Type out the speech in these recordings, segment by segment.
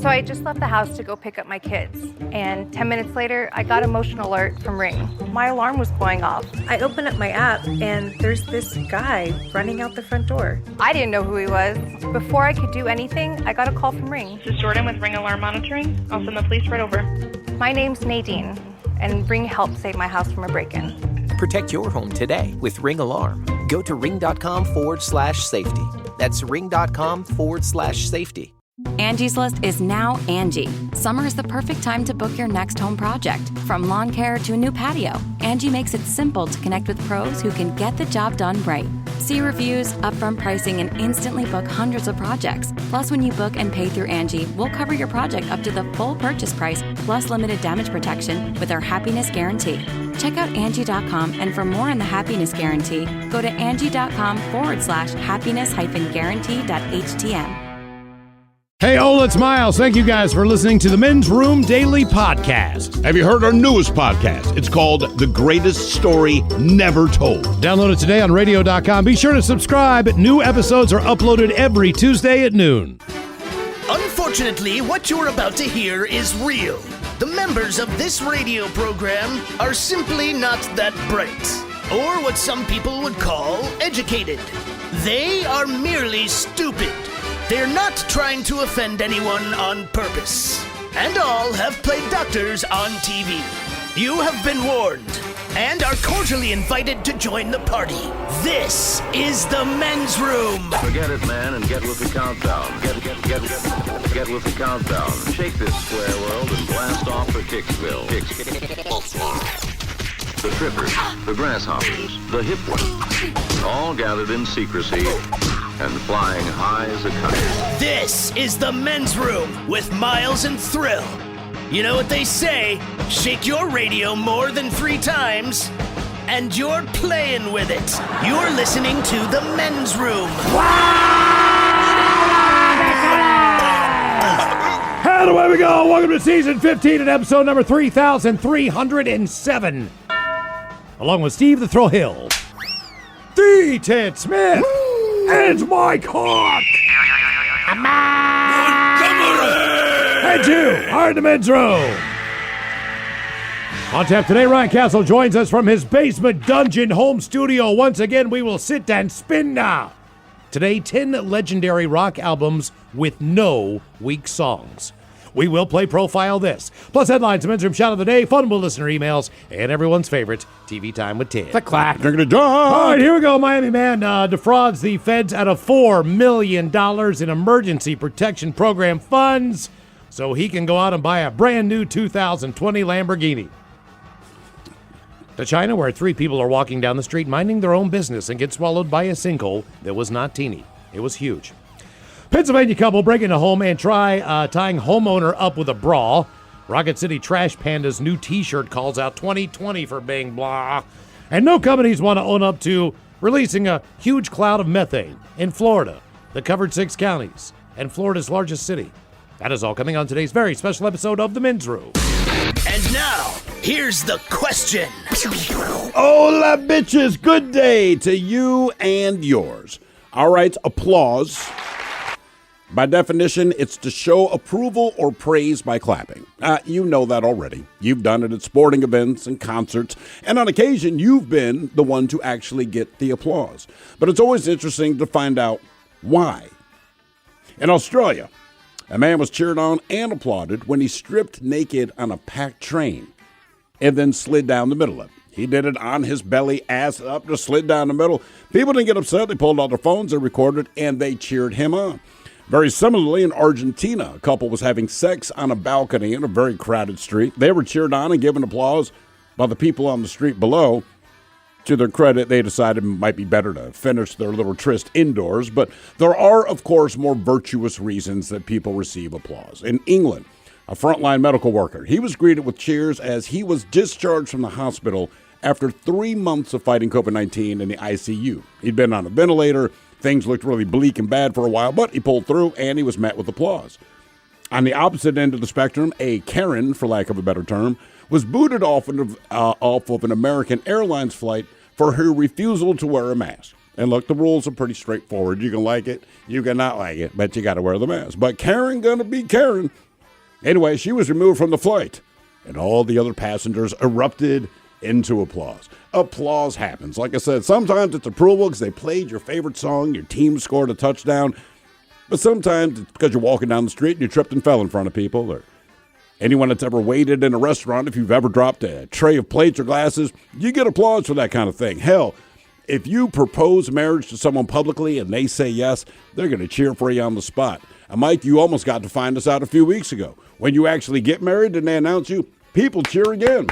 So I just left the house to go pick up my kids, and 10 minutes later, I got a motion alert from Ring. My alarm was going off. I open up my app, and there's this guy running out the front door. I didn't know who he was. Before I could do anything, I got a call from Ring. This is Jordan with Ring Alarm Monitoring. I'll send the police right over. My name's Nadine, and Ring helped save my house from a break-in. Protect your home today with Ring Alarm. Go to ring.com/safety. That's ring.com/safety. Angie's List is now Angie. Summer is the perfect time to book your next home project. From lawn care to a new patio, Angie makes it simple to connect with pros who can get the job done right. See reviews, upfront pricing, and instantly book hundreds of projects. Plus, when you book and pay through Angie, we'll cover your project up to the full purchase price, plus limited damage protection with our Happiness Guarantee. Check out Angie.com, and for more on the Happiness Guarantee, go to Angie.com/happiness-guarantee.htm. Hey, Ola, it's Miles. Thank you guys for listening to the Men's Room Daily Podcast. Have you heard our newest podcast? It's called The Greatest Story Never Told. Download it today on radio.com. Be sure to subscribe. New episodes are uploaded every Tuesday at noon. Unfortunately, what you're about to hear is real. The members of this radio program are simply not that bright, or what some people would call educated. They are merely stupid. They're not trying to offend anyone on purpose. And all have played doctors on TV. You have been warned and are cordially invited to join the party. This is the Men's Room. Forget it, man, and get with the countdown. Get with the countdown. Shake this square world and blast off for Kicksville. The trippers, the grasshoppers, the hip ones, all gathered in secrecy and flying high as a kite. This is the Men's Room with Miles and Thrill. You know what they say, shake your radio more than 3 times, and you're playing with it. You're listening to the Men's Room. And away we go. Welcome to season 15 and episode number 3,307. Along with Steve the Thrill Hill, D. Ted Smith, and Mike Hawk. And you are in the Men's Room. On tap today, Ryan Castle joins us from his basement dungeon home studio. Once again, we will sit and spin now. Today, 10 legendary rock albums with no weak songs. We will play Profile This. Plus headlines, Men's Room Shout of the Day, fun with listener emails, and everyone's favorite, TV Time with Ted. The clap. They're going to All right, here we go. Miami man defrauds the feds out of $4 million in emergency protection program funds so he can go out and buy a brand new 2020 Lamborghini. To China, where 3 people are walking down the street minding their own business and get swallowed by a sinkhole that was not teeny. It was huge. Pennsylvania couple break into home and try tying homeowner up with a bra. Rocket City Trash Panda's new t-shirt calls out 2020 for being blah. And no companies want to own up to releasing a huge cloud of methane in Florida that covered 6 counties and Florida's largest city. That is all coming on today's very special episode of The Men's Room. And now, here's the question. Hola, bitches. Good day to you and yours. All right, applause. By definition, it's to show approval or praise by clapping. You know that already. You've done it at sporting events and concerts, and on occasion, you've been the one to actually get the applause. But it's always interesting to find out why. In Australia, a man was cheered on and applauded when he stripped naked on a packed train and then slid down the middle of it. He did it on his belly, ass up, just slid down the middle. People didn't get upset. They pulled out their phones, they recorded, and they cheered him on. Very similarly, in Argentina, a couple was having sex on a balcony in a very crowded street. They were cheered on and given applause by the people on the street below. To their credit, they decided it might be better to finish their little tryst indoors. But there are, of course, more virtuous reasons that people receive applause. In England, a frontline medical worker, he was greeted with cheers as he was discharged from the hospital after 3 months of fighting COVID-19 in the ICU. He'd been on a ventilator. Things looked really bleak and bad for a while, but he pulled through, and he was met with applause. On the opposite end of the spectrum, a Karen, for lack of a better term, was booted off of an American Airlines flight for her refusal to wear a mask. And look, the rules are pretty straightforward. You can like it, you can not like it, but you got to wear the mask. But Karen gonna be Karen. Anyway, she was removed from the flight, and all the other passengers erupted into applause. Applause happens. Like I said, sometimes it's approval because they played your favorite song, your team scored a touchdown, but sometimes it's because you're walking down the street and you tripped and fell in front of people, or anyone that's ever waited in a restaurant, if you've ever dropped a tray of plates or glasses, you get applause for that kind of thing. Hell, if you propose marriage to someone publicly and they say yes, they're going to cheer for you on the spot. And Mike, you almost got to find us out a few weeks ago. When you actually get married and they announce you, people cheer again.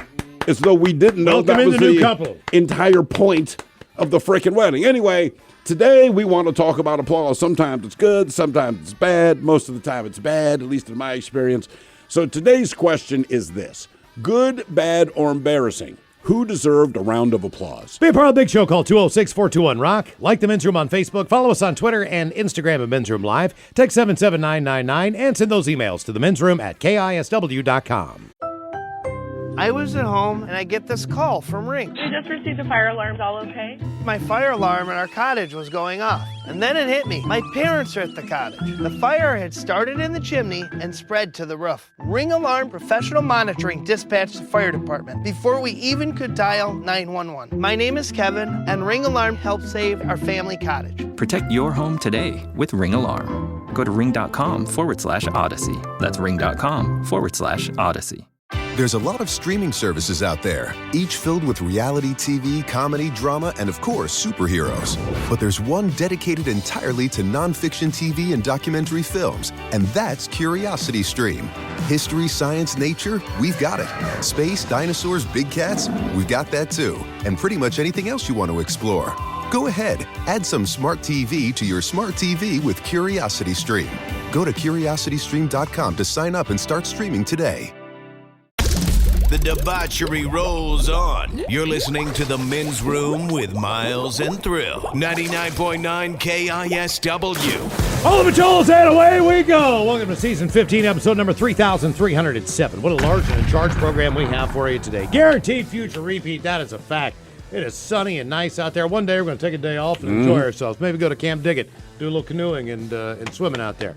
As though we didn't know that was the entire point of the freaking wedding. Anyway, today we want to talk about applause. Sometimes it's good, sometimes it's bad. Most of the time it's bad, at least in my experience. So today's question is this: good, bad, or embarrassing? Who deserved a round of applause? Be a part of the big show. Call 206-421-ROCK. Like the Men's Room on Facebook. Follow us on Twitter and Instagram at Men's Room Live. Text 77999 and send those emails to the Men's Room at KISW.com. I was at home and I get this call from Ring. We just received a fire alarm. Is all okay? My fire alarm in our cottage was going off. And then it hit me. My parents are at the cottage. The fire had started in the chimney and spread to the roof. Ring Alarm Professional Monitoring dispatched the fire department before we even could dial 911. My name is Kevin, and Ring Alarm helped save our family cottage. Protect your home today with Ring Alarm. Go to ring.com/Odyssey. That's ring.com/Odyssey. There's a lot of streaming services out there, each filled with reality TV, comedy, drama, and of course, superheroes. But there's one dedicated entirely to nonfiction TV and documentary films, and that's Curiosity Stream. History, science, nature, we've got it. Space, dinosaurs, big cats, we've got that too. And pretty much anything else you want to explore. Go ahead, add some smart TV to your smart TV with Curiosity Stream. Go to curiositystream.com to sign up and start streaming today. The debauchery rolls on. You're listening to The Men's Room with Miles and Thrill. 99.9 KISW. All the patrols, and away we go. Welcome to Season 15, Episode number 3,307. What a large and in charge program we have for you today. Guaranteed future repeat, that is a fact. It is sunny and nice out there. One day we're going to take a day off and enjoy ourselves. Maybe go to Camp Diggett, do a little canoeing and swimming out there.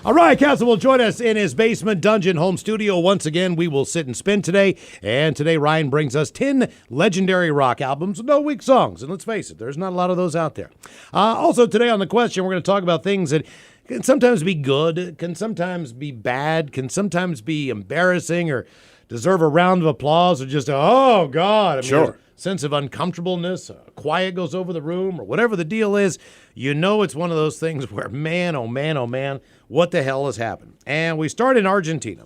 All right, Castle will join us in his basement dungeon home studio. Once again, we will sit and spin today. And today, Ryan brings us 10 legendary rock albums with no weak songs. And let's face it, there's not a lot of those out there. Also, today on the question, we're going to talk about things that can sometimes be good, can sometimes be bad, can sometimes be embarrassing or deserve a round of applause or just, oh, God. Sure. Sense of uncomfortableness, quiet goes over the room, or whatever the deal is. You know it's one of those things where, man, oh man, what the hell has happened? And we start in Argentina,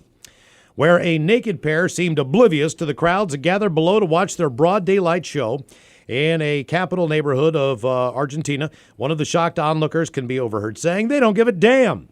where a naked pair seemed oblivious to the crowds that gathered below to watch their broad daylight show. In a capital neighborhood of Argentina, one of the shocked onlookers can be overheard saying, "They don't give a damn."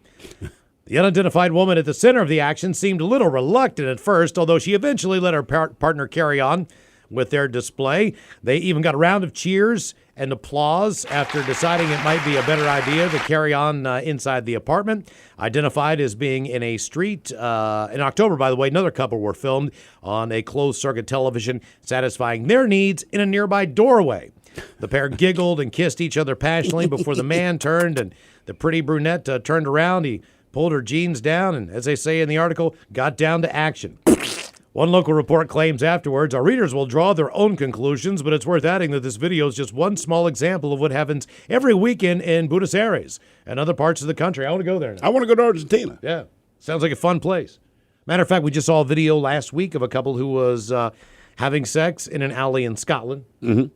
The unidentified woman at the center of the action seemed a little reluctant at first, although she eventually let her partner carry on with their display. They even got a round of cheers and applause after deciding it might be a better idea to carry on inside the apartment. Identified as being in a street. In October, by the way, another couple were filmed on a closed-circuit television, satisfying their needs in a nearby doorway. The pair giggled and kissed each other passionately before the man turned, and the pretty brunette turned around. He pulled her jeans down and, as they say in the article, got down to action. One local report claims afterwards, our readers will draw their own conclusions, but it's worth adding that this video is just one small example of what happens every weekend in Buenos Aires and other parts of the country. I want to go there now. I want to go to Argentina. Yeah. Sounds like a fun place. Matter of fact, we just saw a video last week of a couple who was having sex in an alley in Scotland. A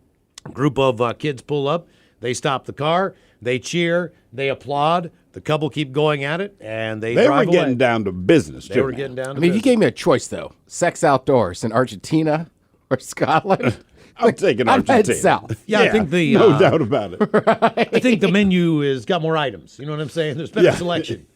group of kids pull up. They stop the car. They cheer. They applaud. The couple keep going at it, and they drive away. They were getting down to business, too. They were getting down to business. If you gave me a choice, though, sex outdoors in Argentina or Scotland, I'm taking Argentina. I'd head south. Yeah, I think the no doubt about it. Right? I think the menu has got more items. You know what I'm saying? There's better selection.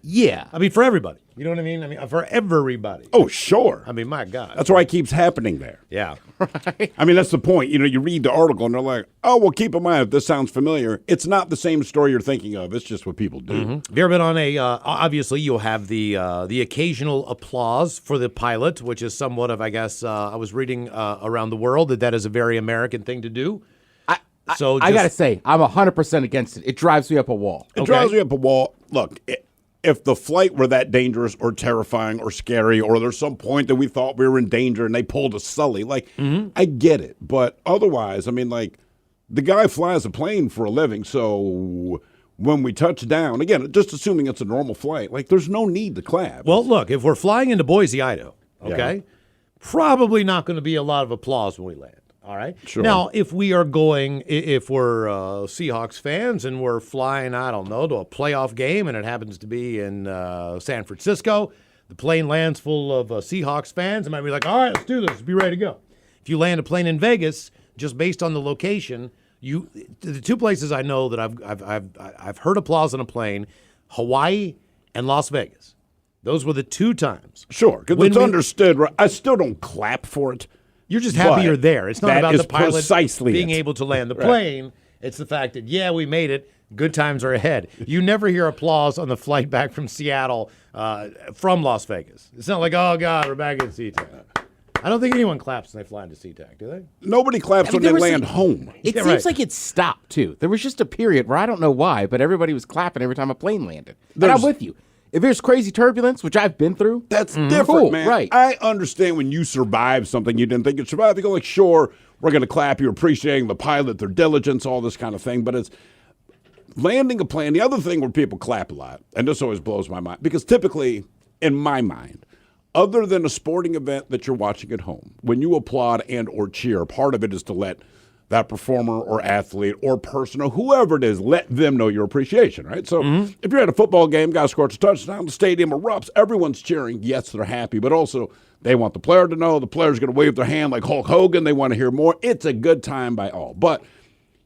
Yeah. I mean, for everybody. You know what I mean? I mean, for everybody. Oh, sure. I mean, my God. That's why it keeps happening there. Yeah. Right. I mean, that's the point. You know, you read the article and they're like, oh, well, keep in mind, if this sounds familiar, it's not the same story you're thinking of. It's just what people do. Have you ever been on a, obviously, you'll have the occasional applause for the pilot, which is somewhat of, I guess, I was reading around the world that is a very American thing to do. I got to say, I'm 100% against it. It drives me up a wall. It drives me up a wall. Look, if the flight were that dangerous or terrifying or scary, or there's some point that we thought we were in danger and they pulled a Sully, like, I get it. But otherwise, I mean, like, the guy flies a plane for a living, so when we touch down, again, just assuming it's a normal flight, like, there's no need to clap. Well, look, if we're flying into Boise, Idaho, okay, probably not going to be a lot of applause when we land. All right. Sure. Now, if we're Seahawks fans and we're flying, I don't know, to a playoff game and it happens to be in San Francisco, the plane lands full of Seahawks fans, it might be like, all right, let's do this. Be ready to go. If you land a plane in Vegas, just based on the location, the two places I know that I've heard applause on a plane, Hawaii and Las Vegas. Those were the two times. Sure, because it's understood. Right? I still don't clap for it. You're just happy you're there. It's not about the pilot precisely being able to land the plane. It's the fact that, we made it. Good times are ahead. You never hear applause on the flight back from Seattle from Las Vegas. It's not like, oh, God, we're back in SeaTac. I don't think anyone claps when they fly into SeaTac, do they? Nobody claps when they land home. It seems like it stopped, too. There was just a period where I don't know why, but everybody was clapping every time a plane landed. And I'm with you. If there's crazy turbulence, which I've been through, that's different, cool, man. Right. I understand when you survive something you didn't think you'd survive. You go like, sure, we're going to clap. You're appreciating the pilot, their diligence, all this kind of thing. But it's landing a plane. The other thing where people clap a lot, and this always blows my mind, because typically, in my mind, other than a sporting event that you're watching at home, when you applaud and or cheer, part of it is to let that performer or athlete or person or whoever it is, let them know your appreciation, right? So if you're at a football game, guy scores a touchdown, the stadium erupts, everyone's cheering. Yes, they're happy, but also they want the player to know. The player's going to wave their hand like Hulk Hogan. They want to hear more. It's a good time by all. But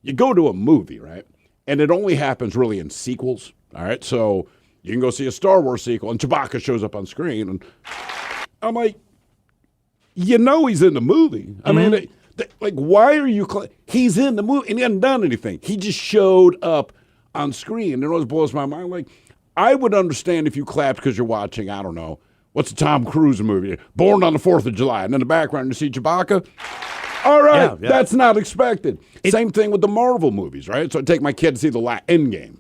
you go to a movie, right? And it only happens really in sequels, all right? So you can go see a Star Wars sequel, and Chewbacca shows up on screen, and I'm like, he's in the movie. I mean, like, why are you he's in the movie, and he hasn't done anything. He just showed up on screen. And it always blows my mind. Like, I would understand if you clapped because you're watching, I don't know, what's the Tom Cruise movie? Born on the 4th of July. And in the background, you see Chewbacca. All right, that's not expected. Same thing with the Marvel movies, right? So I take my kid to see the Endgame.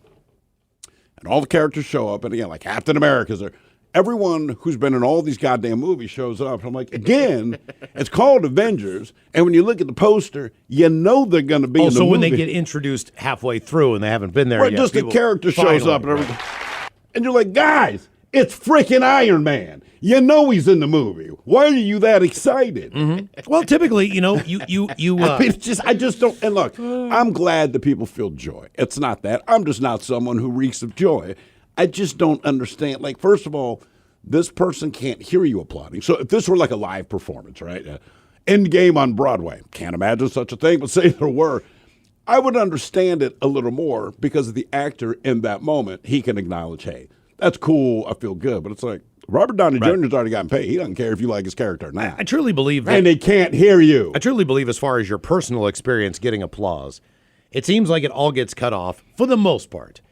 And all the characters show up. And again, like Captain America's there. Everyone who's been in all these goddamn movies shows up. I'm like, again, it's called Avengers, and when you look at the poster, you know they're going to be in the movie. Also, when they get introduced halfway through and they haven't been there right, yet. Just the character shows up and everything. And you're like, guys, it's freaking Iron Man. You know he's in the movie. Why are you that excited? Well, typically, you I mean, I just don't. And look, I'm glad that people feel joy. It's not that. I'm just not someone who reeks of joy. I just don't understand. Like, first of all, this person can't hear you applauding. So if this were like a live performance, right? Endgame on Broadway. Can't imagine such a thing, but say there were. I would understand it a little more because of the actor in that moment. He can acknowledge, hey, that's cool. I feel good. But it's like, Robert Downey Jr.'s already gotten paid. He doesn't care if you like his character or not. I truly believe that. And they can't hear you. I truly believe, as far as your personal experience getting applause, it seems like it all gets cut off, for the most part,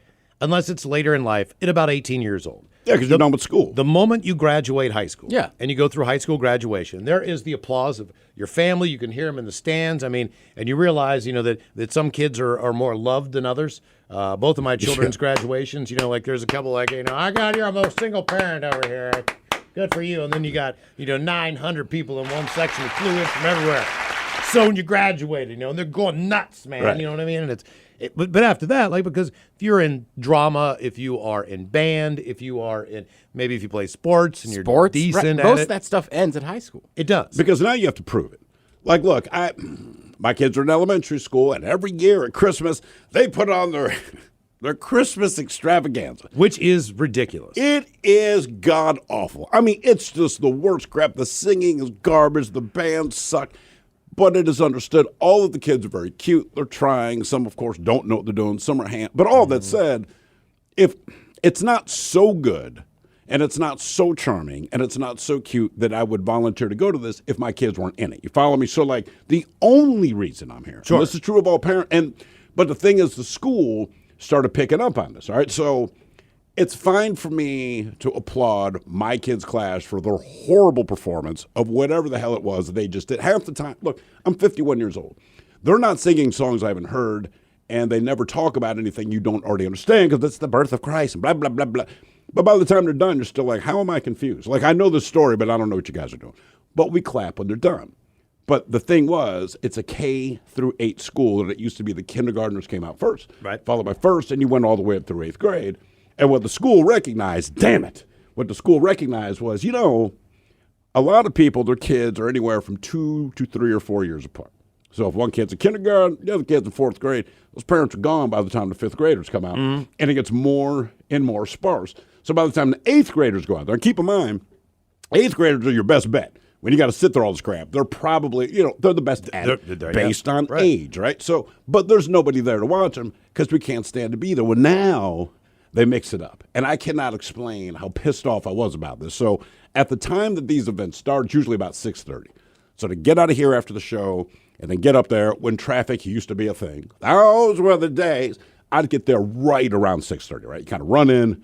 unless it's later in life, at about 18 years old. Yeah, because you're done with school. The moment you graduate high school, yeah, and you go through high school graduation, there is the applause of your family. You can hear them in the stands. I mean, and you realize, that some kids are more loved than others. Both of my children's graduations, like there's a couple like, I got here, I'm a single parent over here. Good for you. And then you got, 900 people in one section who flew in from everywhere. So when you graduated, and they're going nuts, man. Right. You know what I mean? And but after that, because if you're in drama, if you are in band, if you are in, maybe if you play sports and you're decent at most it. of that stuff ends at high school. It does. Because now you have to prove it. Like, look, my kids are in elementary school, and every year at Christmas, they put on their Christmas extravaganza. Which is ridiculous. It is god-awful. I mean, it's just the worst crap. The singing is garbage. The bands suck. But it is understood. All of the kids are very cute. They're trying. Some, of course, don't know what they're doing. Some are But all that said, if it's not so good and it's not so charming and it's not so cute that I would volunteer to go to this if my kids weren't in it. You follow me? So, like, the only reason I'm here, and this is true of all parents, but the thing is the school started picking up on this, all right? So it's fine for me to applaud my kids' class for their horrible performance of whatever the hell it was that they just did. Half the time, look, I'm 51 years old. They're not singing songs I haven't heard, and they never talk about anything you don't already understand because it's the birth of Christ and blah, blah, blah, blah. But by the time they're done, you're still like, how am I confused? Like, I know the story, but I don't know what you guys are doing. But we clap when they're done. But the thing was, it's a K through 8 school, and it used to be the kindergartners came out first, right? Followed by first, and you went all the way up through 8th grade. And what the school recognized, damn it, what the school recognized was, a lot of people, their kids are anywhere from 2 to 3 or 4 years apart. So if one kid's in kindergarten, the other kid's in 4th grade, those parents are gone by the time the 5th graders come out, and it gets more and more sparse. So by the time the 8th graders go out there, and keep in mind, 8th graders are your best bet. When you got to sit there all this crap, they're probably, they're the best at it based on age, right? So, but there's nobody there to watch them because we can't stand to be there. Well, now they mix it up. And I cannot explain how pissed off I was about this. So at the time that these events start, it's usually about 6:30. So to get out of here after the show and then get up there when traffic used to be a thing, those were the days, I'd get there right around 6:30, right? You kind of run in,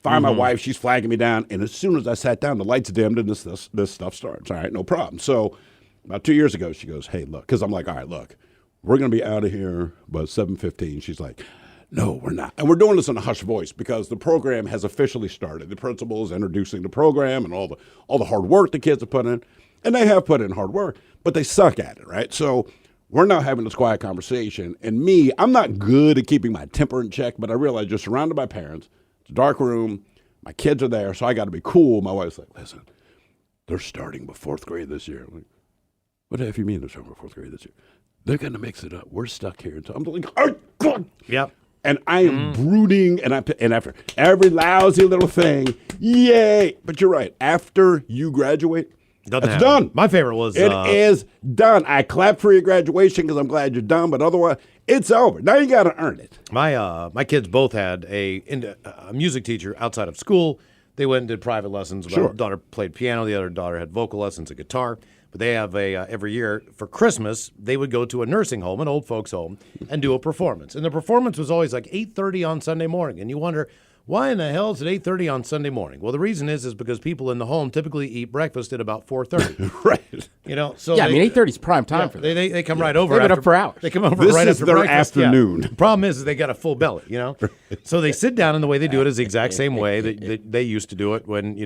find my wife, she's flagging me down, and as soon as I sat down, the lights dimmed and this stuff starts. All right, no problem. So about 2 years ago, she goes, hey, look, because I'm like, all right, look, we're going to be out of here by 7:15. She's like, no, we're not. And we're doing this in a hushed voice because the program has officially started. The principal is introducing the program and all the hard work the kids have put in, and they have put in hard work, but they suck at it, right? So we're now having this quiet conversation, and me, I'm not good at keeping my temper in check, but I realize you're surrounded by parents. It's a dark room. My kids are there, so I got to be cool. My wife's like, listen, they're starting with 4th grade this year. I'm like, what the heck you mean they're starting with 4th grade this year? They're going to mix it up. We're stuck here. So I'm like, oh, God. Yep. And I am brooding, and after every lousy little thing, yay. But you're right. After you graduate, it's done. My favorite was... It is done. I clap for your graduation because I'm glad you're done, but otherwise, it's over. Now you got to earn it. My kids both had a music teacher outside of school. They went and did private lessons. Sure. One daughter played piano. The other daughter had vocal lessons and guitar. But they have every year for Christmas, they would go to a nursing home, an old folks home, and do a performance. And the performance was always like 8:30 on Sunday morning. And you wonder, why in the hell is it 8:30 on Sunday morning? Well, the reason is because people in the home typically eat breakfast at about 4:30. Right. So yeah, 8:30 is prime time for them. They come right over. They've been up for hours. They come over this right is after their breakfast. afternoon. Yeah. The problem is they got a full belly, So they sit down, and the way they do it is the exact same way that they used to do it when,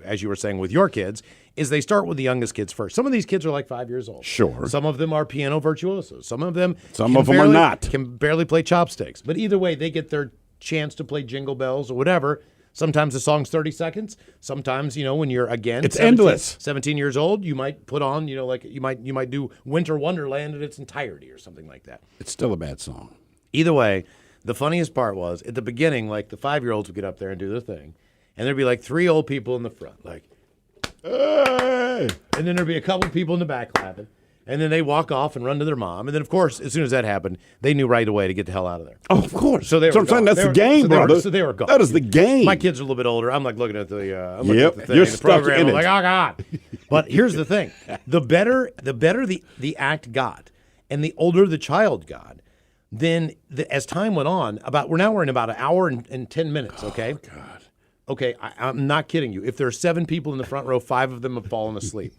as you were saying with your kids, is they start with the youngest kids first. Some of these kids are like 5 years old. Sure. Some of them are piano virtuosos. Some of them are not. Can barely play chopsticks. But either way, they get their chance to play Jingle Bells or whatever. Sometimes the song's 30 seconds. Sometimes, when you're, again, it's endless. 17 years old, you might put on, like you might do Winter Wonderland in its entirety or something like that. It's still a bad song. Either way, the funniest part was, at the beginning, like, the 5-year-olds would get up there and do their thing, and there'd be like 3 old people in the front, like, hey! And then there'd be a couple people in the back clapping. And then they walk off and run to their mom. And then, of course, as soon as that happened, they knew right away to get the hell out of there. Oh, of course. So they were I'm saying that's the game, brother. So they were gone. That is the game. My kids are a little bit older. I'm like looking at the, You're the stuck program. in I'm it. like, oh God. But here's the thing: the better the act got, and the older the child got, then as time went on, we're in about an hour and 10 minutes. Okay. Oh God. Okay, I'm not kidding you. If there are 7 people in the front row, 5 of them have fallen asleep.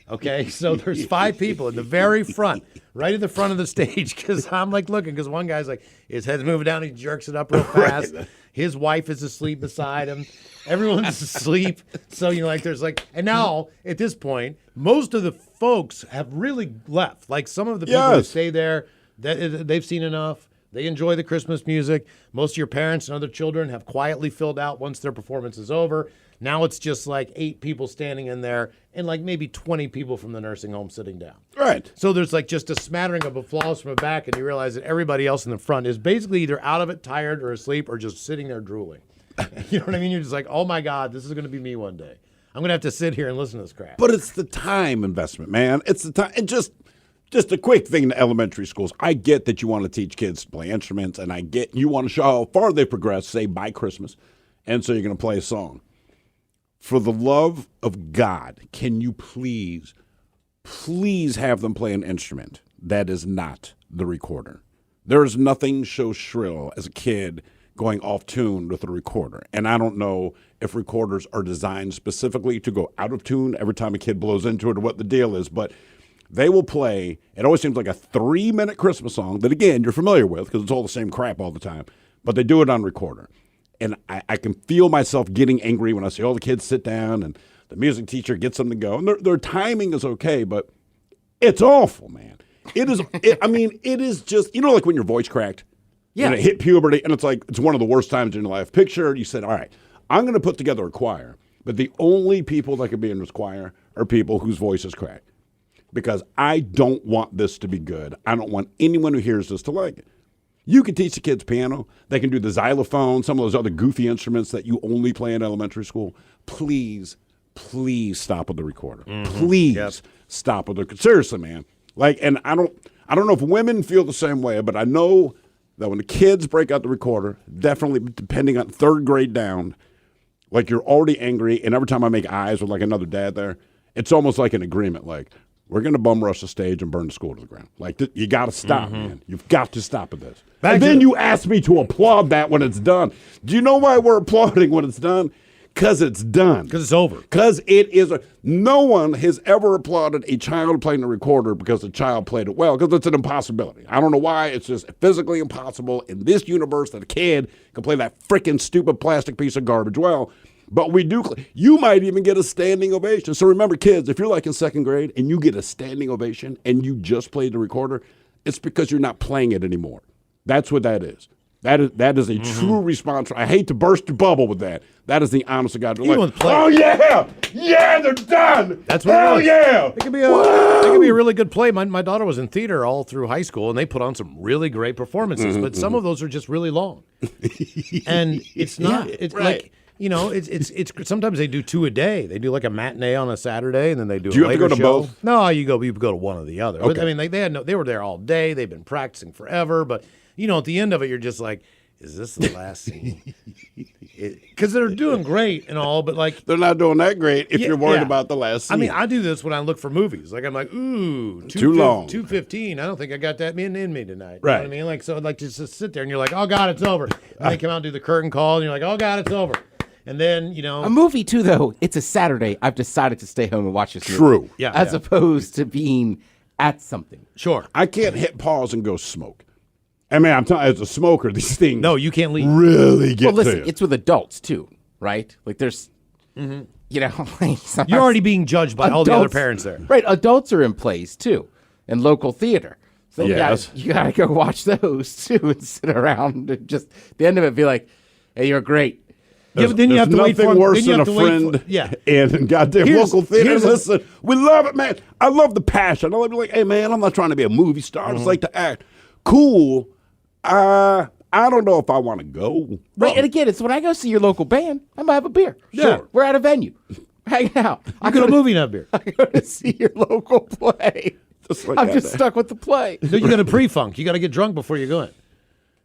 Okay, so there's 5 people in the very front, right at the front of the stage, because I'm like looking, because one guy's like, his head's moving down, he jerks it up real fast. Right. His wife is asleep beside him. Everyone's asleep. So, there's like, and now at this point, most of the folks have really left. Like some of the people who stay there, they've seen enough. They enjoy the Christmas music. Most of your parents and other children have quietly filled out once their performance is over. Now it's just like 8 people standing in there and like maybe 20 people from the nursing home sitting down. Right. So there's like just a smattering of applause from the back, and you realize that everybody else in the front is basically either out of it, tired, or asleep, or just sitting there drooling. You know what I mean? You're just like, oh my God, this is going to be me one day. I'm going to have to sit here and listen to this crap. But it's the time investment, man. It's the time. And just a quick thing to elementary schools. I get that you want to teach kids to play instruments, and I get you want to show how far they progress, say, by Christmas, and so you're going to play a song. For the love of God, can you please have them play an instrument that is not the recorder? There is nothing so shrill as a kid going off tune with a recorder. And I don't know if recorders are designed specifically to go out of tune every time a kid blows into it or what the deal is, but they will play, it always seems like a 3-minute Christmas song that, again, you're familiar with because it's all the same crap all the time, but they do it on recorder. and I can feel myself getting angry when I see all the kids sit down and the music teacher gets them to go. And their timing is okay, but it's awful, man. It is. It is just, like when your voice cracked. Yeah. And it hit puberty, and it's like, it's one of the worst times in your life. Picture, you said, all right, I'm going to put together a choir, but the only people that can be in this choir are people whose voices crack. Because I don't want this to be good. I don't want anyone who hears this to like it. You can teach the kids piano. They can do the xylophone, some of those other goofy instruments that you only play in elementary school. Please stop with the recorder. Please stop with the, seriously, man. And I don't know if women feel the same way, but I know that when the kids break out the recorder, definitely depending on third grade down, you're already angry, and every time I make eyes with another dad there, it's almost like an agreement, we're going to bum rush the stage and burn the school to the ground. You got to stop, man. You've got to stop at this. And then you ask me to applaud that when it's done. Do you know why we're applauding when it's done? Because it's done. Because it's over. Because it is. No one has ever applauded a child playing the recorder because the child played it well, because it's an impossibility. I don't know why. It's just physically impossible in this universe that a kid can play that freaking stupid plastic piece of garbage well. But we do. You might even get a standing ovation. So remember, kids, if you're in second grade and you get a standing ovation and you just played the recorder, it's because you're not playing it anymore. That's what that is. That is a true response. I hate to burst your bubble with that. That is the honest to God. Oh yeah, they're done. That's what Hell it is. Yeah. It could be a really good play. My daughter was in theater all through high school, and they put on some really great performances. But some of those are just really long, and it's not. It's right. It's sometimes they do 2 a day. They do a matinee on a Saturday, and then they do. Do you a have to later go to show. both? No, you go to one or the other. Okay. They were there all day. They've been practicing forever, but at the end of it, you're just like, is this the last scene? Because they're doing great and all, but they're not doing that great if you're worried about the last scene. I do this when I look for movies. I'm like, ooh, too long. 2:15. I don't think I got that in me tonight. Right. You know what I mean? So just to sit there and you're like, oh God, it's over. And they come out and do the curtain call and you're like, oh God, it's over. And then, A movie, too, though, it's a Saturday. I've decided to stay home and watch this movie. True. Yeah. As opposed to being at something. Sure. I can't hit pause and go smoke. I'm telling you, as a smoker, these things no, you can't leave. Really get listen, to you. it's with adults, too, right? There's, you're already being judged by all the other parents there. Right. Adults are in plays, too, and local theater. So yes. you got to go watch those, too, and sit around and just, at the end of it, be like, hey, you're great. Yeah, but then you have to wait for nothing worse than a to wait friend yeah. in goddamn local theater. Listen, we love it, man. I love the passion. I love to be like, hey, man, I'm not trying to be a movie star. I just like to act. Cool. I don't know if I want to go. Right, and again, it's when I go see your local band, I might have a beer. Yeah. Sure. We're at a venue. Hang out. I go to a movie and have beer. I go to see your local play. I'm just stuck with the play. So you got to pre-funk. You got to get drunk before you go in.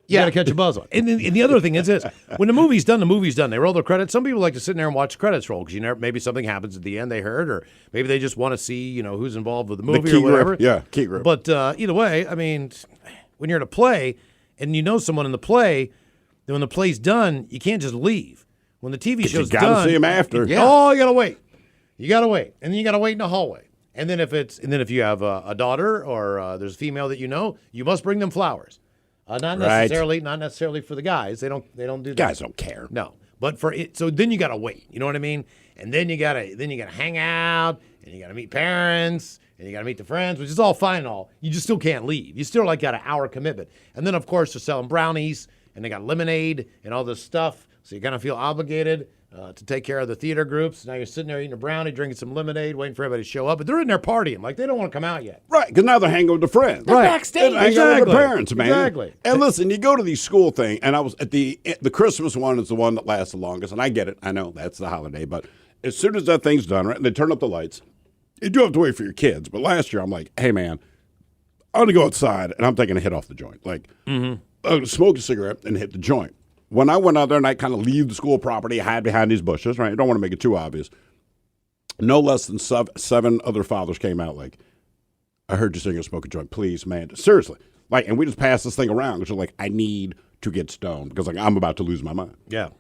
You got to catch a buzz on. And the other thing is this. When the movie's done, the movie's done. They roll the credits. Some people like to sit in there and watch the credits roll because maybe something happens at the end they heard, or maybe they just want to see, who's involved with the movie or whatever. Key grip. But either way, when you're in a play and you know someone in the play, then when the play's done, you can't just leave. When the TV show's done, you got to see them after. You got to wait. You got to wait. And then you got to wait in the hallway. And then if you have a daughter or there's a female that you must bring them flowers. Not necessarily for the guys. They don't do that. Guys don't care. No. But for it, so then you got to wait. You know what I mean? And then you got to hang out and you got to meet parents and you got to meet the friends, which is all fine and all. You just still can't leave. You still got an hour commitment. And then of course they're selling brownies and they got lemonade and all this stuff. So you kind of feel obligated to take care of the theater groups. Now you're sitting there eating a brownie, drinking some lemonade, waiting for everybody to show up. But they're in there partying. They don't want to come out yet. Right, because now they're hanging with the friends. They're backstage. They're hanging out with their parents, man. Exactly. And listen, you go to these school thing, and I was at the Christmas one is the one that lasts the longest, and I get it. I know that's the holiday, but as soon as that thing's done, right, and they turn up the lights, you do have to wait for your kids. But last year, I'm like, hey, man, I'm going to go outside, and I'm taking a hit off the joint. I'm going to smoke a cigarette and hit the joint. When I went out there and I kind of leave the school property, hide behind these bushes, right? I don't want to make it too obvious. No less than seven other fathers came out I heard you saying you're smoking a joint. Please, man. Seriously. And we just passed this thing around because you're I need to get stoned because I'm about to lose my mind. Yeah.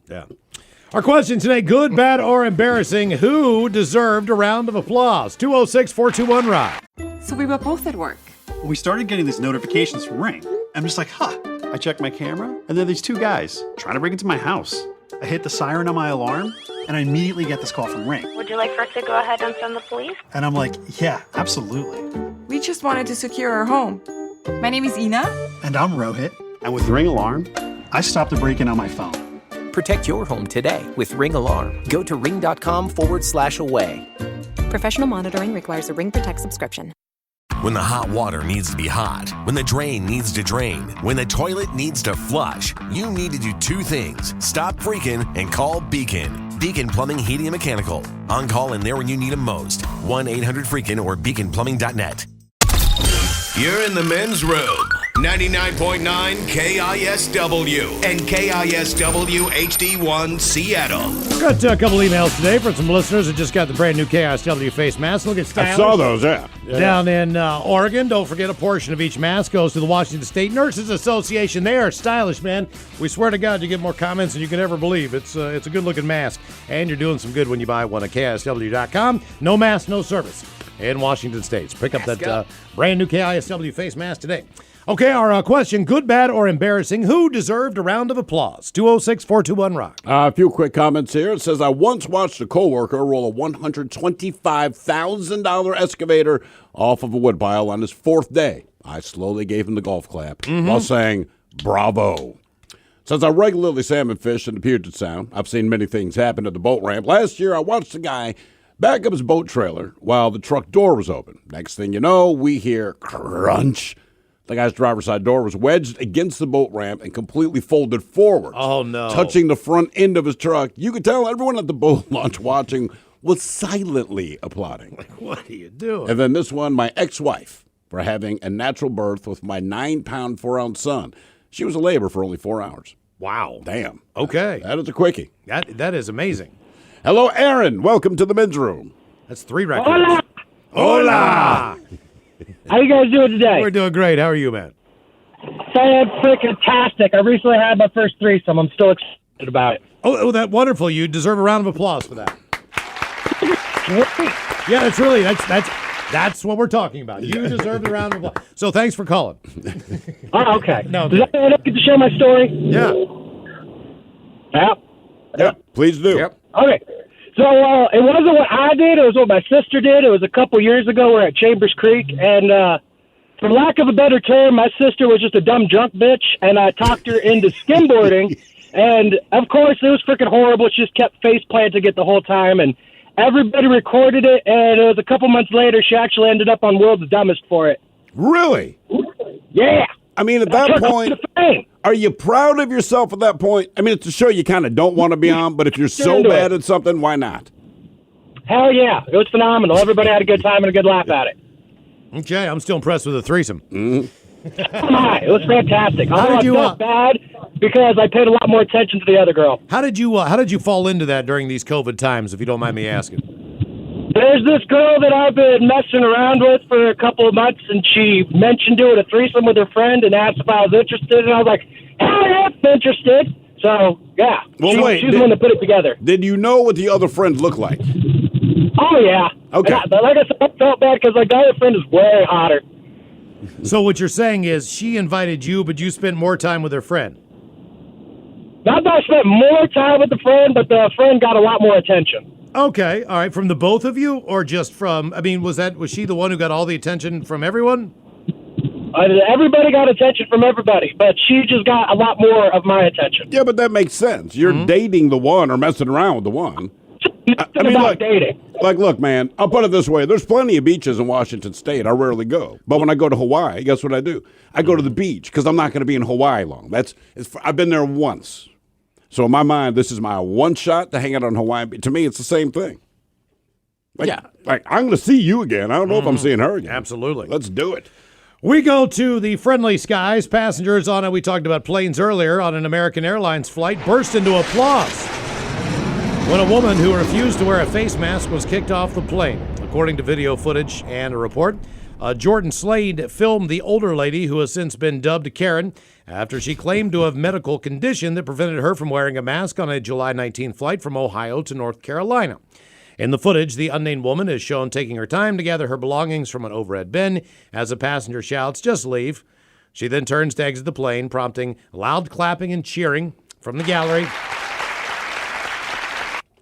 Our question today, good, bad, or embarrassing, who deserved a round of applause? 206-421-ROCK. So we were both at work. We started getting these notifications from Ring. I'm just like, I checked my camera, and there are these two guys trying to break into my house. I hit the siren on my alarm, and I immediately get this call from Ring. Would you like for us to go ahead and send the police? And I'm like, yeah, absolutely. We just wanted to secure our home. My name is Ina. And I'm Rohit. And with Ring Alarm, I stopped a break-in on my phone. Protect your home today with Ring Alarm. Go to ring.com/away. Professional monitoring requires a Ring Protect subscription. When the hot water needs to be hot, when the drain needs to drain, when the toilet needs to flush, you need to do two things. Stop freaking and call Beacon. Beacon Plumbing, Heating, and Mechanical. On call and there when you need them most. 1-800-FREAKIN or beaconplumbing.net. You're in the men's room. 99.9 KISW and KISW HD1 Seattle. Got a couple emails today from some listeners that just got the brand new KISW face mask. Look at stylish. I saw those, yeah. Down in Oregon. Don't forget a portion of each mask goes to the Washington State Nurses Association. They are stylish, man. We swear to God you get more comments than you can ever believe. It's a good-looking mask, and you're doing some good when you buy one at KISW.com. No mask, no service in Washington State. So pick up that brand new KISW face mask today. Okay, our question, good, bad, or embarrassing, who deserved a round of applause? 206-421-ROCK. A few quick comments here. It says, I once watched a coworker roll a $125,000 excavator off of a woodpile on his fourth day. I slowly gave him the golf clap while saying, bravo. Since I regularly salmon fish in the Puget Sound, I've seen many things happen at the boat ramp. Last year, I watched a guy back up his boat trailer while the truck door was open. Next thing you know, we hear crunch. The guy's driver's side door was wedged against the boat ramp and completely folded forward. Oh, no. Touching the front end of his truck. You could tell everyone at the boat launch watching was silently applauding. Like, what are you doing? And then this one, my ex-wife, for having a natural birth with my 9-pound, 4-ounce son. She was in labor for only 4 hours. Wow. Damn. Okay. That is a quickie. That is amazing. Hello, Aaron. Welcome to the men's room. That's 3 records. Hola. Hola. How you guys doing today? We're doing great. How are you, man? Fan-freaking-tastic. I recently had my first threesome. I'm still excited about it. Oh, that's wonderful. You deserve a round of applause for that. Yeah, that's what we're talking about. You deserve the round of applause. So thanks for calling. Oh, okay. No, does that get to share my story? Yeah. Yeah, please do. Yep. Okay. So it wasn't what I did. It was what my sister did. It was a couple years ago. We're at Chambers Creek, and for lack of a better term, my sister was just a dumb drunk bitch, and I talked her into skimboarding. And, of course, it was freaking horrible. She just kept face planting it the whole time, and everybody recorded it, and it was a couple months later she actually ended up on World's Dumbest for it. Really? Yeah. I mean, at that point, are you proud of yourself at that point? I mean, it's a show you kind of don't want to be on, but if you're so bad at something, why not? Hell yeah. It was phenomenal. Everybody had a good time and a good laugh at it. Okay, I'm still impressed with the threesome. Come on, it was fantastic. I felt bad because I paid a lot more attention to the other girl. How did you fall into that during these COVID times, if you don't mind me asking? There's this girl that I've been messing around with for a couple of months, and she mentioned doing a threesome with her friend and asked if I was interested, and I was like, hell yeah, I'm interested. So, yeah. Well, she's the one that put it together. Did you know what the other friends look like? Oh, yeah. Okay. But like I said, I felt bad because my other friend is way hotter. So what you're saying is she invited you, but you spent more time with her friend. Not that I spent more time with the friend, but the friend got a lot more attention. Okay, all right. From the both of you, or just from? I mean, was she the one who got all the attention from everyone? Everybody got attention from everybody, but she just got a lot more of my attention. Yeah, but that makes sense. You're dating the one or messing around with the one. I mean, look, man, I'll put it this way. There's plenty of beaches in Washington State. I rarely go. But when I go to Hawaii, guess what I do? I go to the beach because I'm not going to be in Hawaii long. I've been there once. So in my mind, this is my one shot to hang out on Hawaii. To me, it's the same thing. Like I'm going to see you again. I don't know if I'm seeing her again. Absolutely. Let's do it. We go to the friendly skies. Passengers on it, we talked about planes earlier, on an American Airlines flight burst into applause when a woman who refused to wear a face mask was kicked off the plane. According to video footage and a report, Jordan Slade filmed the older lady, who has since been dubbed Karen, after she claimed to have a medical condition that prevented her from wearing a mask on a July 19th flight from Ohio to North Carolina. In the footage, the unnamed woman is shown taking her time to gather her belongings from an overhead bin as a passenger shouts, "Just leave." She then turns to exit the plane, prompting loud clapping and cheering from the gallery.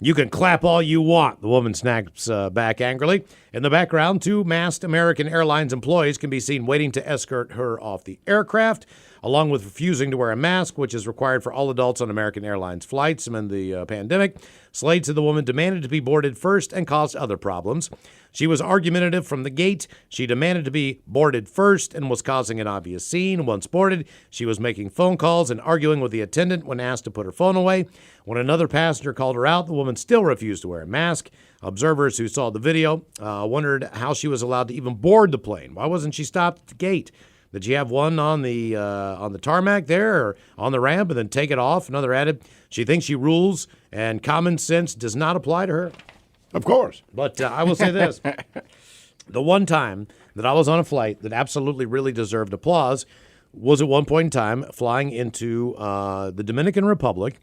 You can clap all you want, the woman snaps back angrily. In the background, 2 masked American Airlines employees can be seen waiting to escort her off the aircraft, along with refusing to wear a mask, which is required for all adults on American Airlines flights amid the pandemic. Slade said the woman demanded to be boarded first and caused other problems. She was argumentative from the gate. She demanded to be boarded first and was causing an obvious scene. Once boarded, she was making phone calls and arguing with the attendant when asked to put her phone away. When another passenger called her out, the woman still refused to wear a mask. Observers who saw the video wondered how she was allowed to even board the plane. Why wasn't she stopped at the gate? Did she have one on the tarmac there or on the ramp and then take it off? Another added, she thinks she rules and common sense does not apply to her. Of course. But I will say this. The one time that I was on a flight that absolutely really deserved applause was at one point in time flying into the Dominican Republic.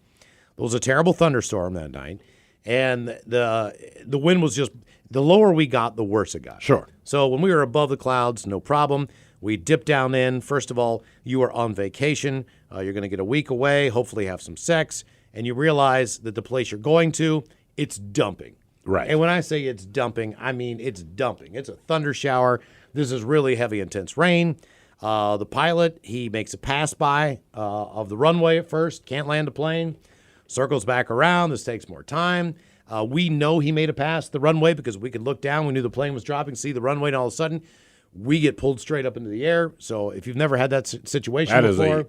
There was a terrible thunderstorm that night, and the wind was just, the lower we got, the worse it got. Sure. So when we were above the clouds, no problem. We dipped down in. First of all, you are on vacation. You're going to get a week away, hopefully have some sex, and you realize that the place you're going to, it's dumping. Right. And when I say it's dumping, I mean it's dumping. It's a thunder shower. This is really heavy, intense rain. The pilot, he makes a pass by of the runway at first, can't land a plane, circles back around. This takes more time. We know he made a pass the runway because we could look down. We knew the plane was dropping, see the runway, and all of a sudden, we get pulled straight up into the air. So if you've never had that situation before,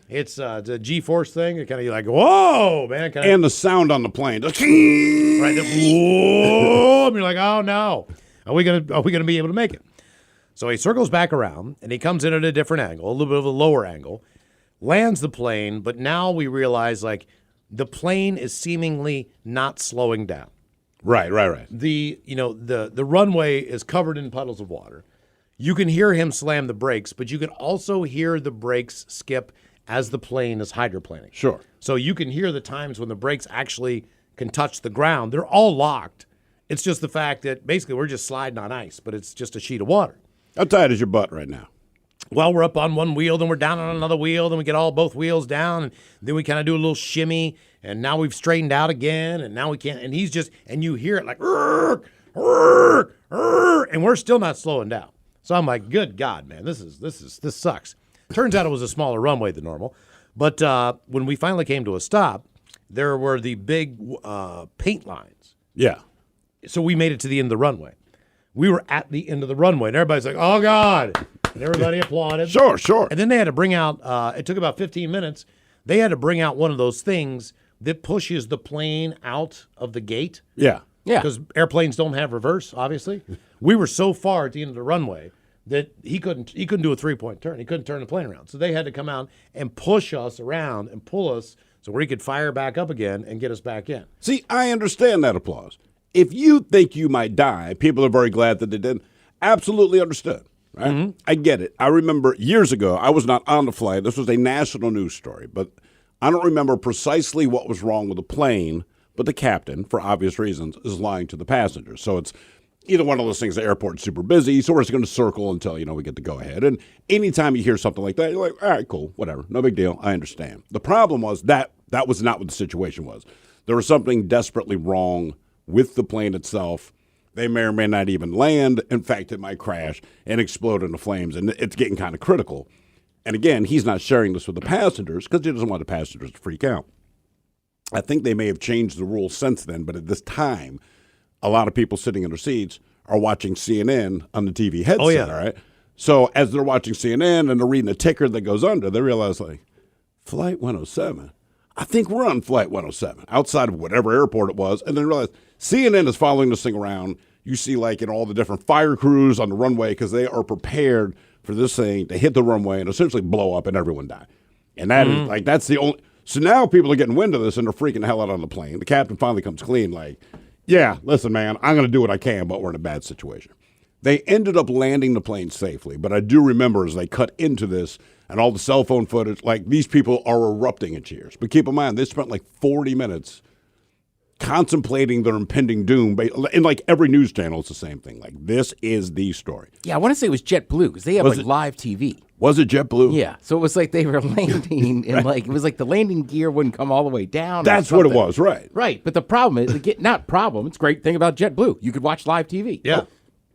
it's the G-force thing. It kind of, you're like, whoa, man. And the sound on the plane. Right. Whoa. And you're like, oh, no. Are we gonna be able to make it? So he circles back around, and he comes in at a different angle, a little bit of a lower angle, lands the plane, but now we realize, like, the plane is seemingly not slowing down. Right. The runway is covered in puddles of water. You can hear him slam the brakes, but you can also hear the brakes skip as the plane is hydroplaning. Sure. So you can hear the times when the brakes actually can touch the ground. They're all locked. It's just the fact that basically we're just sliding on ice, but it's just a sheet of water. How tight is your butt right now? Well, we're up on one wheel, then we're down on another wheel, then we get both wheels down, and then we kind of do a little shimmy, and now we've straightened out again, and now we can't. And he's just, and you hear it like, and we're still not slowing down. So I'm like, good God, man, this sucks. Turns out it was a smaller runway than normal. But when we finally came to a stop, there were the big paint lines. Yeah. So we made it to the end of the runway. We were at the end of the runway, and everybody's like, oh, God. And everybody applauded. Sure. And then they had to bring out, it took about 15 minutes, they had to bring out one of those things that pushes the plane out of the gate. Yeah. Because airplanes don't have reverse, obviously. We were so far at the end of the runway that he couldn't do a 3-point turn. He couldn't turn the plane around. So they had to come out and push us around and pull us so we could fire back up again and get us back in. See, I understand that applause. If you think you might die, people are very glad that they didn't. Absolutely understood. Right? Mm-hmm. I get it. I remember years ago, I was not on the flight. This was a national news story, but I don't remember precisely what was wrong with the plane, but the captain, for obvious reasons, is lying to the passengers. So it's either one of those things, the airport's super busy, so we're just going to circle until, we get to go ahead. And anytime you hear something like that, you're like, all right, cool, whatever, no big deal, I understand. The problem was that was not what the situation was. There was something desperately wrong with the plane itself. They may or may not even land. In fact, it might crash and explode into flames, and it's getting kind of critical. And again, he's not sharing this with the passengers because he doesn't want the passengers to freak out. I think they may have changed the rules since then, but at this time, a lot of people sitting in their seats are watching CNN on the TV headset, all right? So as they're watching CNN and they're reading a ticker that goes under, they realize, like, Flight 107? I think we're on Flight 107, outside of whatever airport it was, and then realize CNN is following this thing around. You see, like, all the different fire crews on the runway because they are prepared for this thing to hit the runway and essentially blow up and everyone die. And that is, like, that's the only... So now people are getting wind of this and they're freaking the hell out on the plane. The captain finally comes clean, like, yeah, listen, man, I'm going to do what I can, but we're in a bad situation. They ended up landing the plane safely, but I do remember as they cut into this and all the cell phone footage, like, these people are erupting in cheers. But keep in mind, they spent like 40 minutes contemplating their impending doom. And like every news channel, it's the same thing. Like, this is the story. Yeah, I want to say it was JetBlue because they have live TV. Was it JetBlue? Yeah. So it was like they were landing in it was like the landing gear wouldn't come all the way down. That's what it was, right? Right. But the problem is, not problem. It's a great thing about JetBlue. You could watch live TV. Yeah.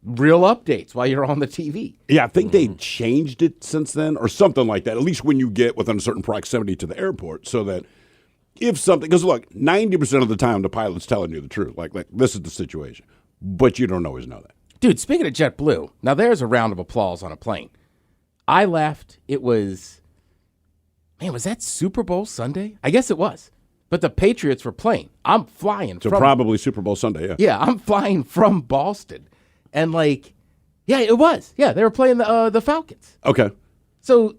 Real updates while you're on the TV. Yeah, I think they changed it since then or something like that, at least when you get within a certain proximity to the airport, so that if something, because look, 90% of the time the pilot's telling you the truth. Like this is the situation, but you don't always know that. Dude, speaking of JetBlue, now there's a round of applause on a plane. I left. It was, was that Super Bowl Sunday? I guess it was. But the Patriots were playing. I'm flying So probably Super Bowl Sunday, yeah. Yeah, I'm flying from Boston. And yeah, it was. Yeah, they were playing the Falcons. Okay. So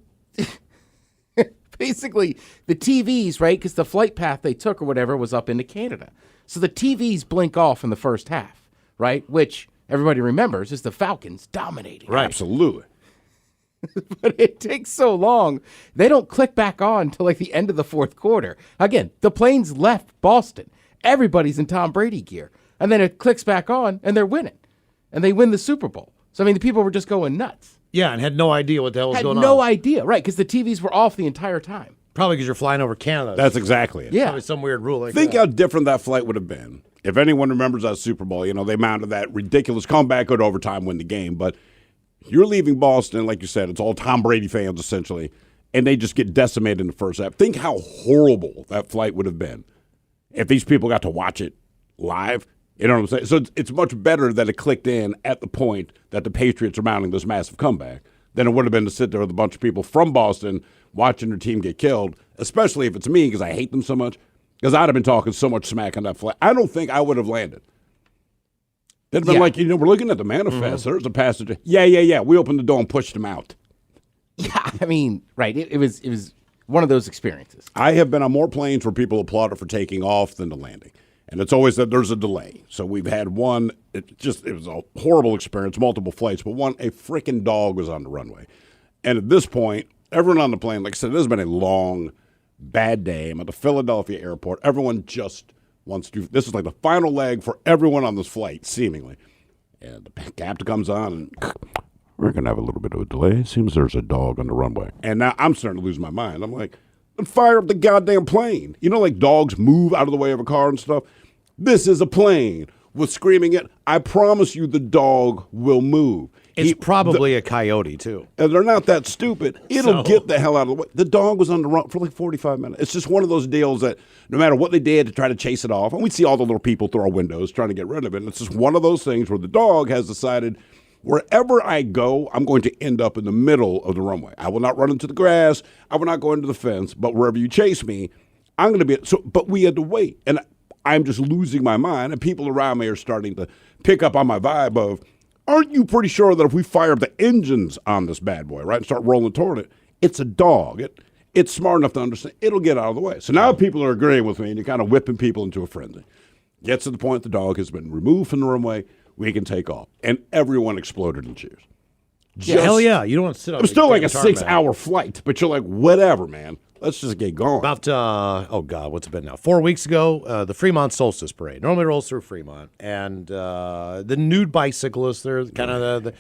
basically the TVs, right, because the flight path they took or whatever was up into Canada. So the TVs blink off in the first half, right, which everybody remembers is the Falcons dominating. Right. Absolutely. But it takes so long. They don't click back on until the end of the fourth quarter. Again, the plane's left Boston. Everybody's in Tom Brady gear. And then it clicks back on, and they're winning. And they win the Super Bowl. So, the people were just going nuts. Yeah, and had no idea what the hell was going on. Had no idea, right, because the TVs were off the entire time. Probably because you're flying over Canada. That's exactly it. Yeah. Probably some weird rule like Think that. how different that flight would have been. If anyone remembers that Super Bowl, they mounted that ridiculous comeback, go to overtime, win the game. But you're leaving Boston, like you said, it's all Tom Brady fans essentially, and they just get decimated in the first half. Think how horrible that flight would have been if these people got to watch it live. You know what I'm saying? So it's much better that it clicked in at the point that the Patriots are mounting this massive comeback than it would have been to sit there with a bunch of people from Boston watching their team get killed, especially if it's me because I hate them so much, because I'd have been talking so much smack on that flight. I don't think I would have landed. They'd have been we're looking at the manifest. Mm-hmm. There's a passenger. Yeah. We opened the door and pushed him out. Yeah, right. It was one of those experiences. I have been on more planes where people applauded for taking off than the landing. And it's always that there's a delay. So we've had one, it was a horrible experience, multiple flights, but a freaking dog was on the runway. And at this point, everyone on the plane, like I said, this has been a long, bad day. I'm at the Philadelphia airport. Everyone just wants to, this is like the final leg for everyone on this flight, seemingly. And the captain comes on and we're going to have a little bit of a delay. Seems there's a dog on the runway. And now I'm starting to lose my mind. I'm like, fire up the goddamn plane. Like dogs move out of the way of a car and stuff. This is a plane with screaming it. I promise you the dog will move. It's probably a coyote, too. And they're not that stupid. It'll get the hell out of the way. The dog was on the run for 45 minutes. It's just one of those deals that no matter what they did to try to chase it off, and we'd see all the little people through our windows trying to get rid of it. And it's just one of those things where the dog has decided, wherever I go, I'm going to end up in the middle of the runway. I will not run into the grass. I will not go into the fence. But wherever you chase me, I'm going to be. So, but we had to wait. And I'm just losing my mind. And people around me are starting to pick up on my vibe of, aren't you pretty sure that if we fire up the engines on this bad boy, right, and start rolling toward it, it's a dog. It's smart enough to understand. It'll get out of the way. So now people are agreeing with me, and you're kind of whipping people into a frenzy. Gets to the point the dog has been removed from the runway. We can take off. And everyone exploded in cheers. Hell yeah. You don't want to sit on it was still like a 6-hour flight, but you're like, whatever, man. Let's just get going. About, what's it been now? 4 weeks ago, the Fremont Solstice Parade. Normally rolls through Fremont. And the nude bicyclists, they're kind of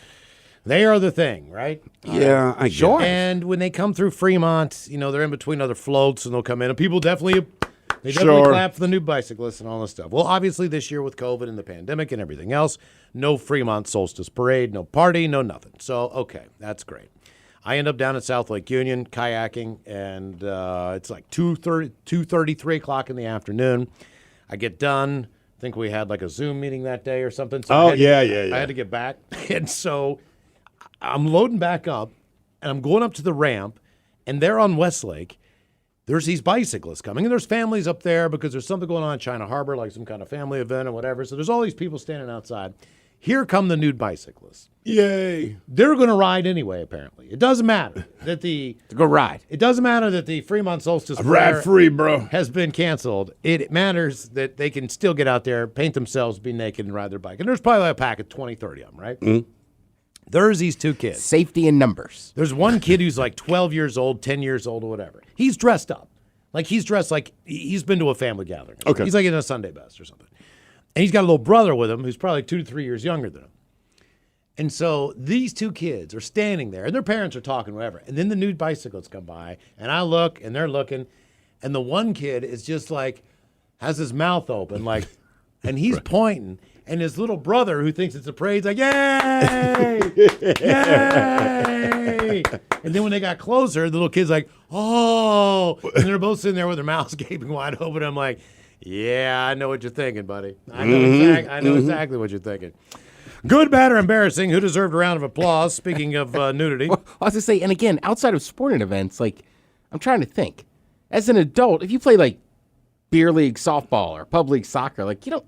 they are the thing, right? Yeah, I guess. And when they come through Fremont, they're in between other floats, and they'll come in, and people definitely clap for the nude bicyclists and all this stuff. Well, obviously this year with COVID and the pandemic and everything else, no Fremont Solstice Parade, no party, no nothing. So, okay, that's great. I end up down at South Lake Union kayaking, and it's like 2:30, 3 o'clock in the afternoon. I get done. I think we had like a Zoom meeting that day or something. So I had to get back. And so I'm loading back up, and I'm going up to the ramp, and there on Westlake, there's these bicyclists coming, and there's families up there because there's something going on in China Harbor, like some kind of family event or whatever. So there's all these people standing outside. Here come the nude bicyclists. Yay. They're going to ride anyway, apparently. It doesn't matter that to go ride. It doesn't matter that the Fremont Solstice ride free, bro, has been canceled. It matters that they can still get out there, paint themselves, be naked, and ride their bike. And there's probably a pack of 20, 30 of them, right? Mm-hmm. There's these two kids. Safety in numbers. There's one kid who's like 12 years old, 10 years old, or whatever. He's dressed up. Like he's dressed like he's been to a family gathering. Okay. He's like in a Sunday best or something. And he's got a little brother with him who's probably 2 to 3 years younger than him. And so these two kids are standing there, and their parents are talking, whatever. And then the new bicycles come by, and I look, and they're looking, and the one kid is just like, has his mouth open, like, and he's pointing, and his little brother, who thinks it's a parade, is like, yay! Yay! And then when they got closer, the little kid's like, oh! And they're both sitting there with their mouths gaping wide open. I'm like, yeah, I know what you're thinking, buddy. I know exactly what you're thinking. Good, bad, or embarrassing? Who deserved a round of applause? Speaking of nudity. Well, I was going to say, and again, outside of sporting events, like, I'm trying to think. As an adult, if you play, like, beer league softball or pub league soccer, like, you don't,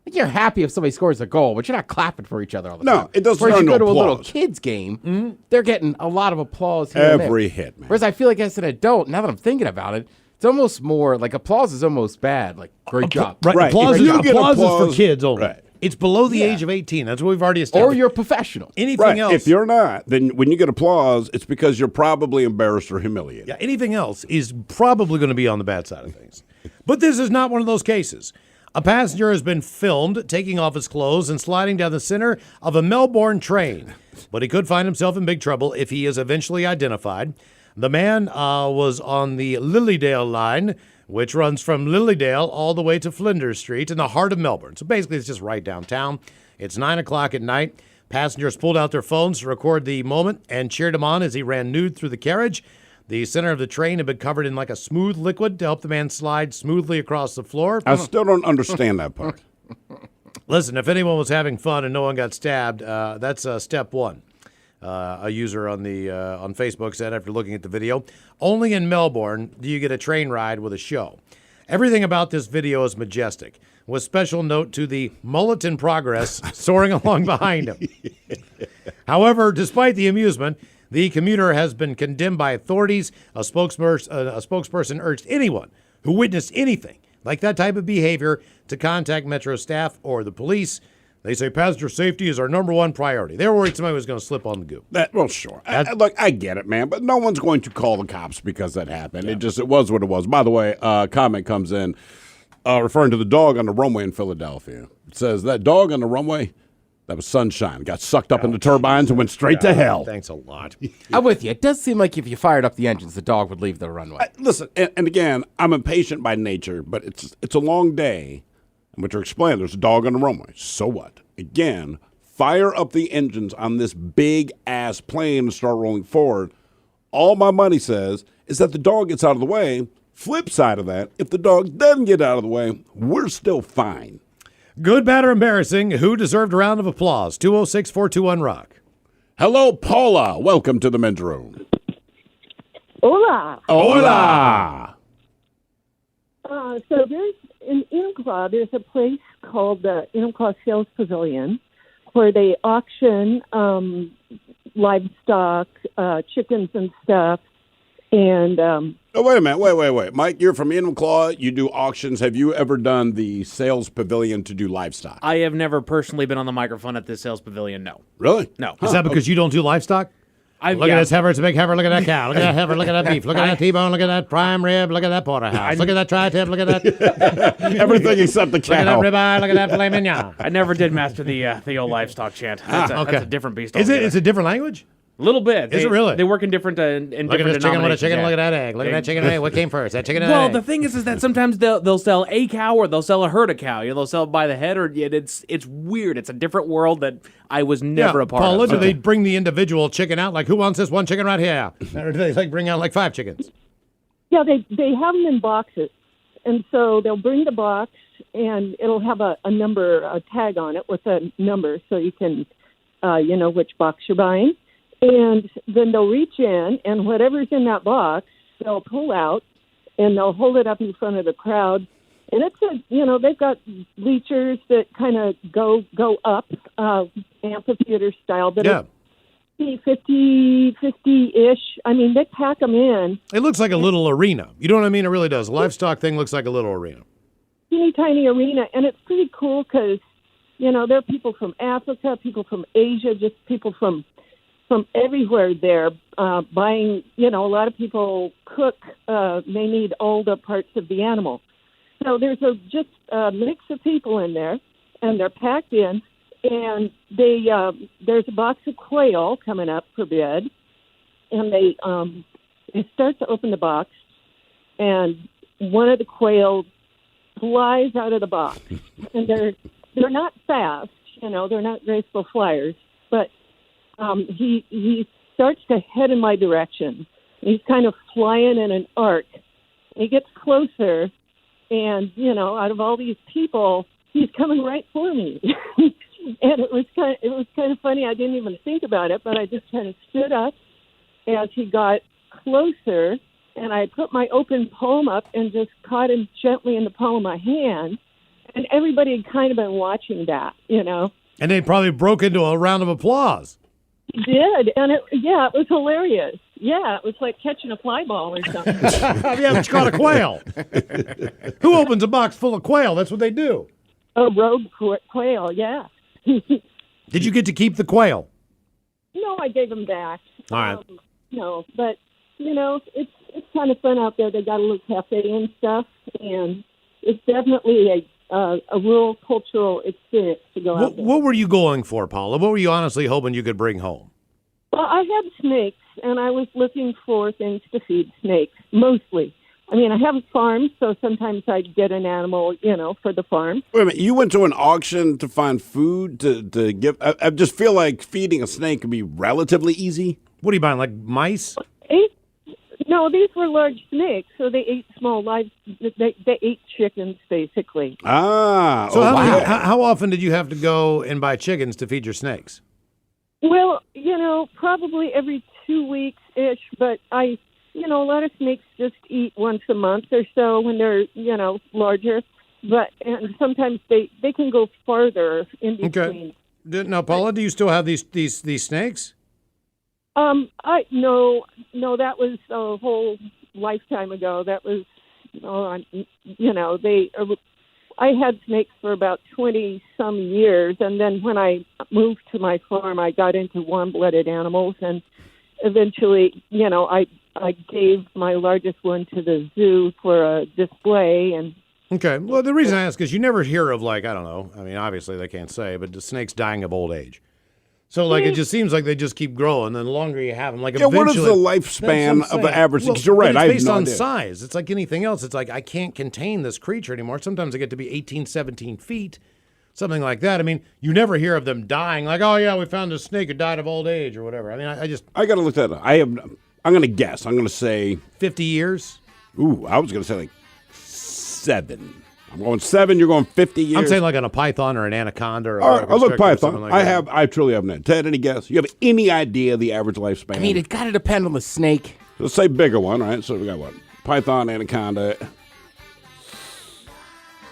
like, you're happy if somebody scores a goal, but you're not clapping for each other all the time. No, it doesn't Whereas earn you no go to a little applause. kids game, they're getting a lot of applause here and there. Every hit, man. Whereas I feel like as an adult, now that I'm thinking about it, it's almost more, like, applause is almost bad. Like, great job. Right. Applause, applause is for kids only. Right. It's below the age of 18. That's what we've already established. Or you're a professional. Anything else. If you're not, then when you get applause, it's because you're probably embarrassed or humiliated. Yeah, anything else is probably going to be on the bad side of things. But this is not one of those cases. A passenger has been filmed taking off his clothes and sliding down the center of a Melbourne train. But he could find himself in big trouble if he is eventually identified. The man was on the Lilydale line, which runs from Lilydale all the way to Flinders Street in the heart of Melbourne. So basically, it's just right downtown. It's 9 o'clock at night. Passengers pulled out their phones to record the moment and cheered him on as he ran nude through the carriage. The center of the train had been covered in like a smooth liquid to help the man slide smoothly across the floor. I still don't understand that part. Listen, if anyone was having fun and no one got stabbed, that's step one. A user on Facebook said after looking at the video, only in Melbourne do you get a train ride with a show. Everything about this video is majestic, with special note to the mullet in progress soaring along behind him. However, despite the amusement, the commuter has been condemned by authorities. A spokesperson urged anyone who witnessed anything like that type of behavior to contact Metro staff or the police. They say passenger safety is our number one priority. They're worried somebody was going to slip on the goop. Well, sure. Look, I get it, man, but no one's going to call the cops because that happened. Yeah. It was what it was. By the way, a comment comes in referring to the dog on the runway in Philadelphia. It says that dog on the runway, that was Sunshine, got sucked up into turbines and went straight to hell. Thanks a lot. I'm with you. It does seem like if you fired up the engines, the dog would leave the runway. Listen, and again, I'm impatient by nature, but it's a long day. I'm going to explain. There's a dog on the runway. So what? Again, fire up the engines on this big-ass plane and start rolling forward. All my money says is that the dog gets out of the way. Flip side of that, if the dog doesn't get out of the way, we're still fine. Good, bad, or embarrassing? Who deserved a round of applause? 206-421-ROCK. Hello, Paula. Welcome to the men's room. Hola. Hola. So there's in Enumclaw, there's a place called the Enumclaw Sales Pavilion where they auction livestock, chickens and stuff. And oh, wait a minute. Wait. Mike, you're from Enumclaw. You do auctions. Have you ever done the sales pavilion to do livestock? I have never personally been on the microphone at this sales pavilion, no. Really? No. Is that because you don't do livestock? Look at this heifer, it's a big heifer. Look at that cow. Look at that heifer. Look at that beef. Look at that T-bone. Look at that prime rib. Look at that porterhouse. Look at that tri-tip. Look at that. Everything except the cow. Look at that ribeye. Look at that filet mignon. I never did master the old livestock chant. That's a different beast. Is it? It's a different language? A little bit. Is it really? They work in different Look at different this chicken with a chicken. denominations, Look at that egg. Look at that chicken and egg. What came first? That chicken and Well, egg. the thing is that sometimes they'll sell a cow or they'll sell a herd of cow. They'll sell it by the head, or it's weird. It's a different world that I was never a part Paula, of. do they bring the individual chicken out? Like, who wants this one chicken right here? Or do they bring out like 5 chickens? yeah, they have them in boxes, and so they'll bring the box, and it'll have a number, a tag on it with a number, so you can, know which box you're buying. And then they'll reach in, and whatever's in that box, they'll pull out, and they'll hold it up in front of the crowd. And it's they've got bleachers that kind of go up, amphitheater style, but it's 50-ish. I mean, they pack them in. It looks like a little arena. You know what I mean? It really does. A livestock thing looks like a little arena. Teeny tiny arena, and it's pretty cool because, there are people from Africa, people from Asia, just people from everywhere there buying. A lot of people cook. They need all the parts of the animal. So there's just a mix of people in there, and they're packed in, and there's a box of quail coming up for bid, and they start to open the box, and one of the quail flies out of the box, and they're not fast, they're not graceful flyers, but he starts to head in my direction. He's kind of flying in an arc. He gets closer, and out of all these people, he's coming right for me. And it was kind of funny. I didn't even think about it, but I just kind of stood up as he got closer, and I put my open palm up and just caught him gently in the palm of my hand. And everybody had kind of been watching that, And they probably broke into a round of applause. He did, and it was hilarious. Yeah, it was like catching a fly ball or something. Yeah, but you caught a quail. Who opens a box full of quail? That's what they do. A rogue quail, yeah. Did you get to keep the quail? No, I gave him back. All right. No, but it's kind of fun out there. They got a little cafe and stuff, and it's definitely a rural cultural experience to go out there. What were you going for, Paula? What were you honestly hoping you could bring home? Well, I had snakes, and I was looking for things to feed snakes, mostly. I mean, I have a farm, so sometimes I'd get an animal, for the farm. Wait a minute, you went to an auction to find food to give? I just feel like feeding a snake can be relatively easy. What are you buying, like mice? No, these were large snakes, so they ate small live. They ate chickens, basically. Ah, so how often did you have to go and buy chickens to feed your snakes? Well, probably every 2 weeks-ish, but a lot of snakes just eat once a month or so when they're, larger. And sometimes they can go farther in between. Okay. Now, Paula, do you still have these snakes? No, that was a whole lifetime ago. That was, I had snakes for about 20-some years, and then when I moved to my farm, I got into warm-blooded animals, and eventually, I gave my largest one to the zoo for a display. And okay, well, the reason I ask is you never hear of, I don't know, I mean, obviously they can't say, but the snakes dying of old age. So, it just seems like they just keep growing. And the longer you have them, eventually... what is the lifespan of the average? Because you're right, I have it's based no on idea. size. It's like anything else. It's like, I can't contain this creature anymore. Sometimes they get to be 18, 17 feet, something like that. I mean, you never hear of them dying, like, oh, yeah, we found a snake who died of old age or whatever. I mean, I got to look that up. I'm going to guess. I'm going to say... 50 years? Ooh, I was going to say 7. I'm going 7, you're going 50 years. I'm saying like on a python or an anaconda or a look, python. Like I truly haven't. Ted, any guess? You have any idea the average lifespan? I mean, it got to depend on the snake. Let's say bigger one, right? So we got what? Python, anaconda.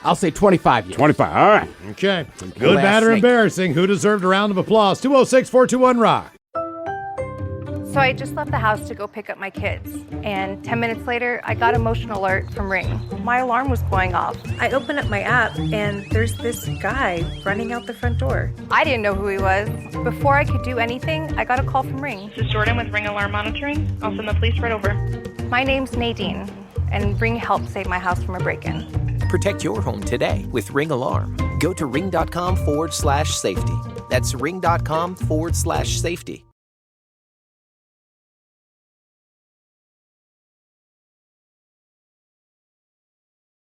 I'll say 25 years. 25, all right. Okay. Good, bad, or embarrassing. Who deserved a round of applause? 206-421-ROCK. So I just left the house to go pick up my kids, and 10 minutes later, I got a motion alert from Ring. My alarm was going off. I open up my app, and there's this guy running out the front door. I didn't know who he was. Before I could do anything, I got a call from Ring. This is Jordan with Ring Alarm Monitoring. I'll send the police right over. My name's Nadine, and Ring helped save my house from a break-in. Protect your home today with Ring Alarm. Go to ring.com/safety. That's ring.com/safety.